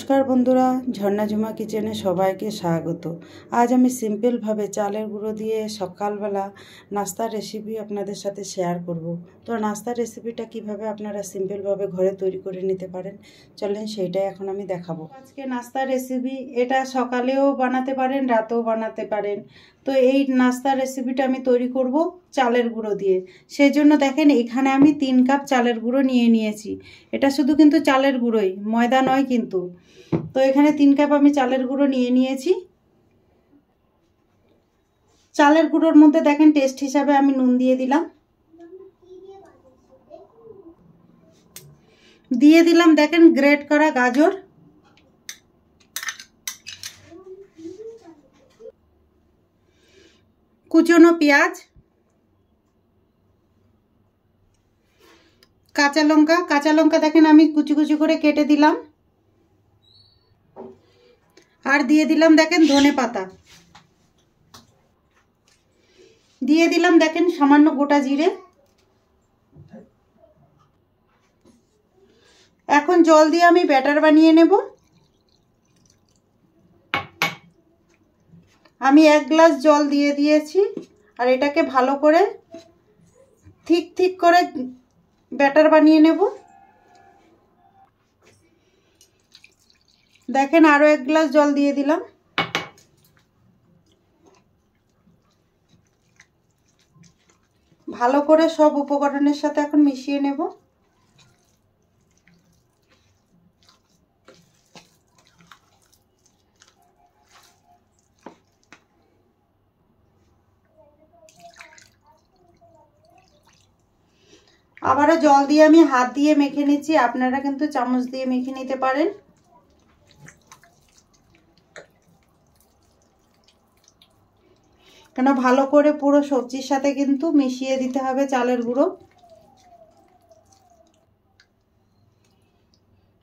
নমস্কার বন্ধুরা, ঝর্ণা ঝুমা কিচেনে সবাইকে স্বাগত। আজ আমি সিম্পলভাবে চালের গুঁড়ো দিয়ে সকালবেলা নাস্তার রেসিপি আপনাদের সাথে শেয়ার করব। তো নাস্তার রেসিপিটা কিভাবে আপনারা সিম্পলভাবে ঘরে তৈরি করে নিতে পারেন, চলেন সেইটাই এখন আমি দেখাবো। আজকে নাস্তার রেসিপি, এটা সকালেও বানাতে পারেন, রাতেও বানাতে পারেন। তো এই নাস্তার রেসিপিটা আমি তৈরি করব চালের গুঁড়ো দিয়ে। সেই জন্য দেখেন এখানে আমি 3 কাপ চালের গুঁড়ো নিয়ে নিয়েছি। এটা শুধু কিন্তু চালের গুঁড়োই, ময়দা নয় কিন্তু। তো এখানে 3 কাপ আমি চালের গুঁড়ো নিয়ে নিয়েছি। চালের গুঁড়োর মধ্যে দেখেন টেস্ট হিসাবে আমি নুন দিয়ে দিলাম। দিয়ে দিলাম দেখেন গ্রেট করা গাজর, কুচনো পেঁয়াজ, কাঁচা লঙ্কা দেখেন আমি কুচি কুচি করে কেটে দিলাম। আর দিয়ে দিলাম দেখেন ধনে পাতা, দিয়ে দিলাম দেখেন সামান্য গোটা জিরে। এখন জল দিয়ে আমি ব্যাটার বানিয়ে নেব। আমি 1 গ্লাস জল দিয়ে দিয়েছি। আর এটাকে ভালো করে ঠিক করে ব্যাটার বানিয়ে নেব। দেখেন আরো 1 গ্লাস জল দিয়ে দিলাম। ভালো করে সব উপকরণের সাথে এখন মিশিয়ে নেব। আবারও জল দিয়ে আমি হাত দিয়ে মেখে নিচ্ছি, আপনারা কিন্তু চামচ দিয়ে মেখে নিতে পারেন। কেন ভালো করে পুরো সবজির সাথে কিন্তু মিশিয়ে দিতে হবে চালের গুঁড়ো।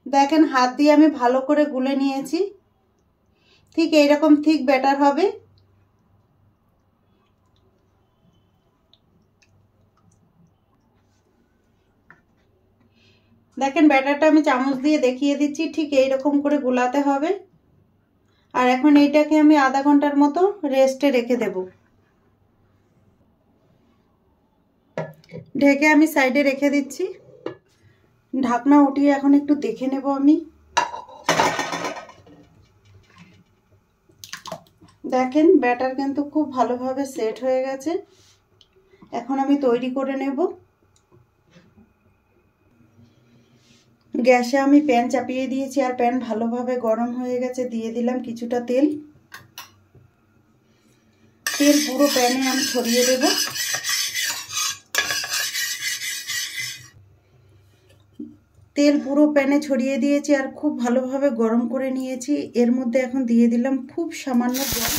দেখেন হাত দিয়ে আমি ভালো করে গুলে নিয়েছি। ঠিক এইরকম ঠিক ব্যাটার হবে। দেখেন ব্যাটারটা আমি চামচ দিয়ে দেখিয়ে দিচ্ছি, ঠিক এইরকম করে গোলাতে হবে। আর এখন এইটাকে আমি আধা ঘন্টার মতো রেস্টে রেখে দেব। ঢেকে আমি সাইডে রেখে দিচ্ছি। ঢাকনা উঠিয়ে এখন একটু দেখে নেব আমি। দেখেন ব্যাটার কিন্তু খুব ভালোভাবে সেট হয়ে গেছে। এখন আমি তৈরি করে নেব। গ্যাসে আমি প্যান চাপিয়ে দিয়েছি আর প্যান ভালোভাবে গরম হয়ে গেছে। দিয়ে দিলাম কিছুটা তেল। তেল পুরো প্যানে আমি ছড়িয়ে দেব। তেল পুরো প্যানে ছড়িয়ে দিয়েছি আর খুব ভালোভাবে গরম করে নিয়েছি। এর মধ্যে এখন দিয়ে দিলাম খুব সামান্য জল।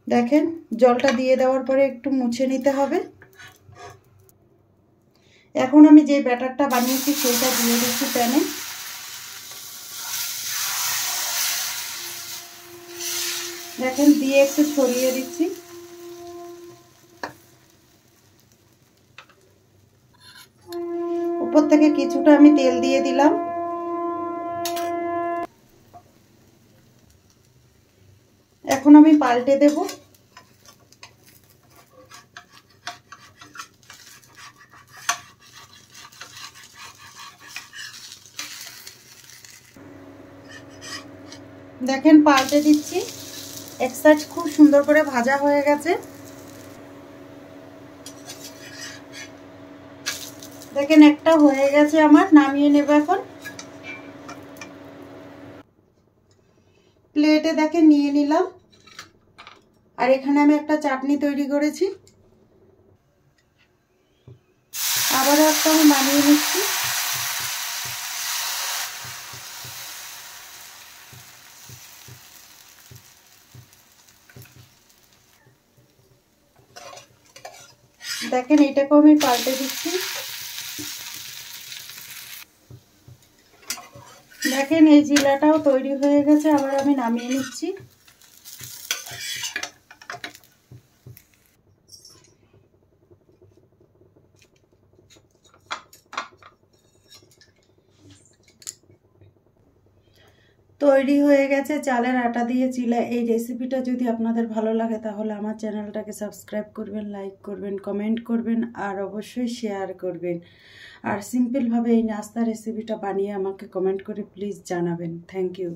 দেখেন জলটা দিয়ে দেওয়ার পরে একটু মুছে নিতে হবে। এখন আমি যে ব্যাটারটা বানিয়েছি সেটা দিয়ে দিচ্ছি প্যানে। দেখেন দিয়ে একটু ছড়িয়ে দিচ্ছি। উপর থেকে কিছুটা আমি তেল দিয়ে দিলাম। এখন আমি পাল্টে দেব। দেখেন পাল্টে দিচ্ছি। এক সাইড খুব সুন্দর করে ভাজা হয়ে গেছে। দেখেন একটা হয়ে গেছে আমার, নামিয়ে নেব এখন। প্লেটে দেখেন নিয়ে নিলাম। আর এখানে আমি একটা চাটনি তৈরি করেছি, আবারও একটা আমি বানিয়ে নিচ্ছি। দেখেন এটাকেও আমি পাল্টে দিচ্ছি। দেখেন এই জিলাটাও তৈরি হয়ে গেছে, আবার আমি নামিয়ে নিচ্ছি। তৈরি হয়ে গেছে চালের আটা দিয়ে চিলা। এই রেসিপিটা যদি আপনাদের ভালো লাগে তাহলে আমার চ্যানেলটাকে সাবস্ক্রাইব করবেন, লাইক করবেন, কমেন্ট করবেন আর অবশ্যই শেয়ার করবেন। আর সিম্পলভাবে এই নাস্তা রেসিপিটা বানিয়ে আমাকে কমেন্ট করে প্লিজ জানাবেন। Thank you.